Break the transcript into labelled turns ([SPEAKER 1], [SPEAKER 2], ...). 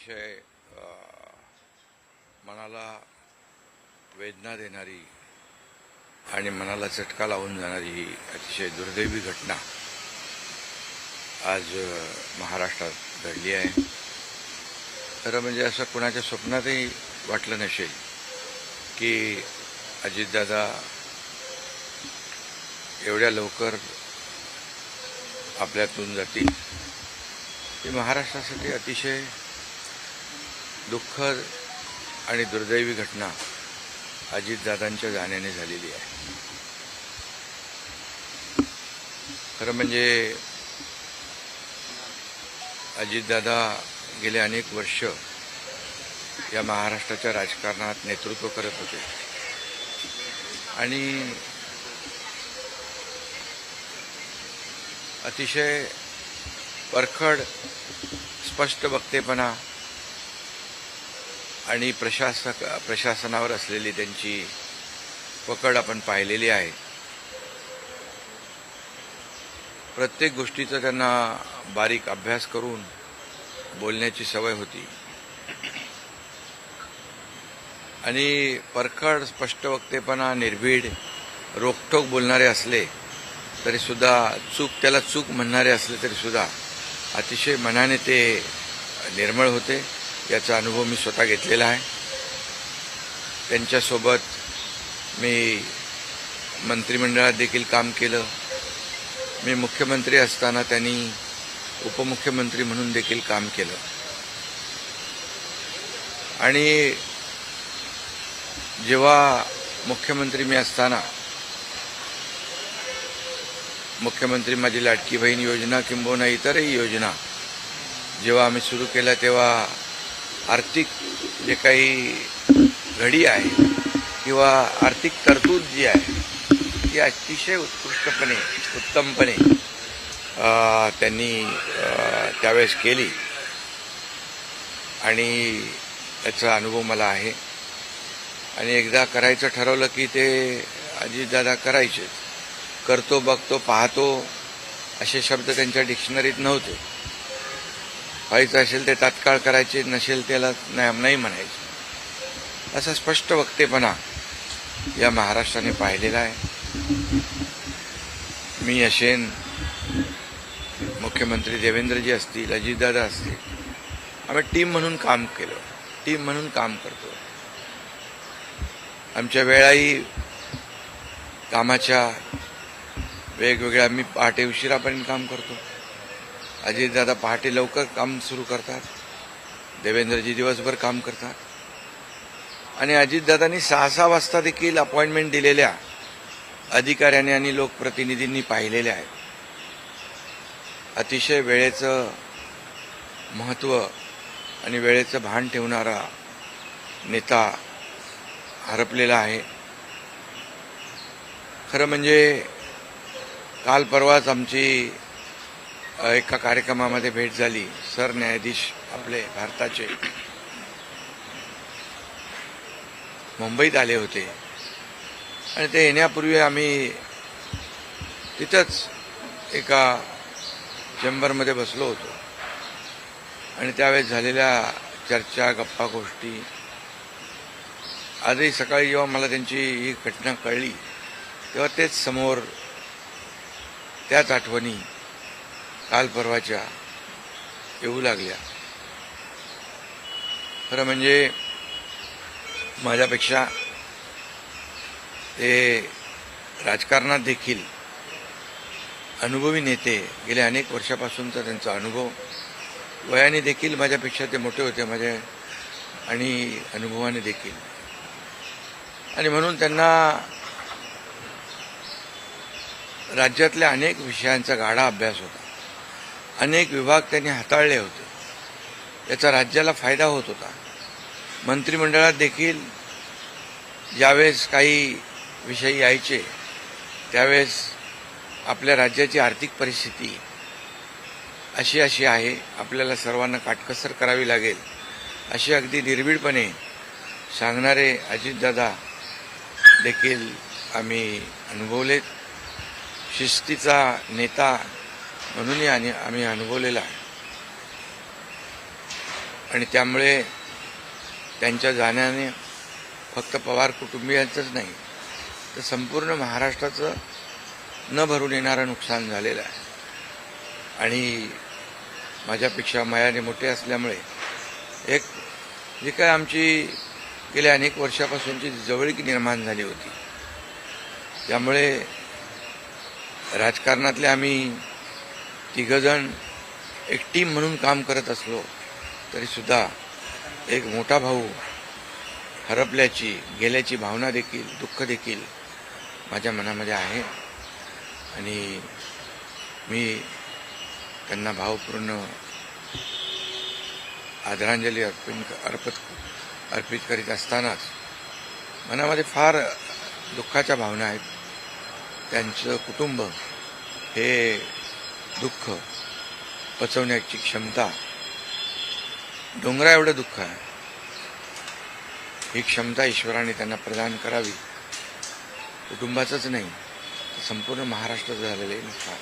[SPEAKER 1] अतिशय मनाला वेदना देणारी आणि मनाला चटका लावून जाणारी ही अतिशय दुर्दैवी घटना आज महाराष्ट्रात घडली आहे. खरं म्हणजे असं कुणाच्या स्वप्नातही वाटलं नसेल की अजितदादा एवढ्या लवकर आपल्यातून जातील. ही महाराष्ट्रासाठी अतिशय दुःखद आणि दुर्दैवी घटना अजितदादांच्या जाण्याने झालेली आहे. खरं म्हणजे अजितदादा गेले अनेक वर्ष या महाराष्ट्राच्या राजकारणात नेतृत्व करत होते आणि अतिशय परखड स्पष्ट वक्तेपणा आणि प्रशासनावर असलेली त्यांची पकड आपण पाहिलेली आहे. प्रत्येक गोष्टीचा त्यांना बारीक अभ्यास करून बोलण्याची सवय होती आणि परखड स्पष्ट वक्तेपणा, निर्भीड, रोखठोक बोलणारे असले तरीसुद्धा त्याला चूक म्हणणारे असले तरीसुद्धा अतिशय मनाने ते निर्मळ होते. याचा अनुभव मी स्वतः घेतलेला आहे. त्यांच्यासोबत मी मंत्रिमंडळात देखील काम केलं. मी मुख्यमंत्री असताना त्यांनी उपमुख्यमंत्री म्हणून देखील काम केलं आणि जेव्हा मुख्यमंत्री मी असताना मुख्यमंत्री माझी लाडकी बहीण योजना किंबहुना इतरही योजना जेव्हा आम्ही सुरू केल्या तेव्हा आर्थिक जे काही घडी आहे किंवा आर्थिक तरतूद जी आहे ती अतिशय उत्तमपणे त्यांनी त्यावेळेस केली आणि याचा अनुभव मला आहे. आणि एकदा करायचं ठरवलं की ते अजितदादा करायचे. करतो, बघतो, पाहतो असे शब्द त्यांच्या डिक्शनरीत नव्हते. व्हायचं असेल ते तात्काळ करायचे, नसेल त्याला नाही म्हणायचे. असा स्पष्ट वक्तेपणा या महाराष्ट्राने पाहिलेला आहे. मी असेन, मुख्यमंत्री देवेंद्रजी असतील, अजितदादा असतील, आम्ही टीम म्हणून काम केलं, टीम म्हणून काम करतो. आमच्या वेळाही कामाच्या वेगवेगळ्या, आम्ही पहाटे उशिरापर्यंत काम करतो. अजितदादा पहाटे लवकर काम सुरू करतात, देवेंद्रजी दिवसभर काम करतात. आणि अजितदादांनी 6-6 वाजता देखील अपॉइंटमेंट दिलेल्या अधिकाऱ्यांनी आणि लोकप्रतिनिधींनी पाहिलेल्या आहेत. अतिशय वेळेचं महत्त्व आणि वेळेचं भान ठेवणारा नेता हरपलेला आहे. खरं म्हणजे काल परवाच आमची एका कार्यक्रमामध्ये भेट झाली. सरन्यायाधीश आपले भारताचे मुंबईत आले होते आणि ते येण्यापूर्वी आम्ही तिथंच एका चेंबरमध्ये बसलो होतो आणि त्यावेळेस झालेल्या चर्चा, गप्पा गोष्टी, आजही सकाळी जेव्हा मला त्यांची ही घटना कळली तेव्हा तेच समोर त्याच आठवणी काल परवाच्या येऊ लागल्या. खरं म्हणजे माझ्यापेक्षा ते राजकारणात देखील अनुभवी नेते, गेल्या अनेक वर्षापासूनचा त्यांचा अनुभव, वयाने देखील माझ्यापेक्षा ते मोठे होते माझ्या आणि अनुभवाने देखील. आणि म्हणून त्यांना राज्यातल्या अनेक विषयांचा गाढा अभ्यास होता. अनेक विभाग त्यांनी हाताळले होते. याचा राज्याला फायदा होत होता. मंत्रिमंडळात देखील ज्यावेळेस काही विषय यायचे त्यावेळेस आपल्या राज्याची आर्थिक परिस्थिती अशी आहे, आपल्याला सर्वांना काटकसर करावी लागेल, असे अगदी निर्भीडपणे सांगणारे अजितदादा देखील आम्ही अनुभवलेत. शिस्तीचा नेता म्हणूनही आम्ही अनुभवलेला आहे. आणि त्यामुळे त्यांच्या जाण्याने फक्त पवार कुटुंबियांचंच नाही तर संपूर्ण महाराष्ट्राचं न भरून येणारं नुकसान झालेलं आहे. आणि माझ्यापेक्षा वयाने मोठे असल्यामुळे एक जी काय आमची गेल्या अनेक वर्षापासूनची जवळीक निर्माण झाली होती, त्यामुळे राजकारणातले आम्ही तिघजण एक टीम म्हणून काम करत असलो तरीसुद्धा एक मोठा भाऊ हरपल्याची गेल्याची भावना देखील, दुःख देखील माझ्या मनामध्ये आहे. आणि मी त्यांना भावपूर्ण आदरांजली अर्पित करीत असतानाच मनामध्ये फार दुःखाच्या भावना आहेत. त्यांचं कुटुंब हे दुःख पचवण्याची क्षमता, डोंगरा एवढं दुःख आहे, ही क्षमता ईश्वराने त्यांना प्रदान करावी. कुटुंबाचंच नाही, संपूर्ण महाराष्ट्राचं झालेलं आहे नुकसान.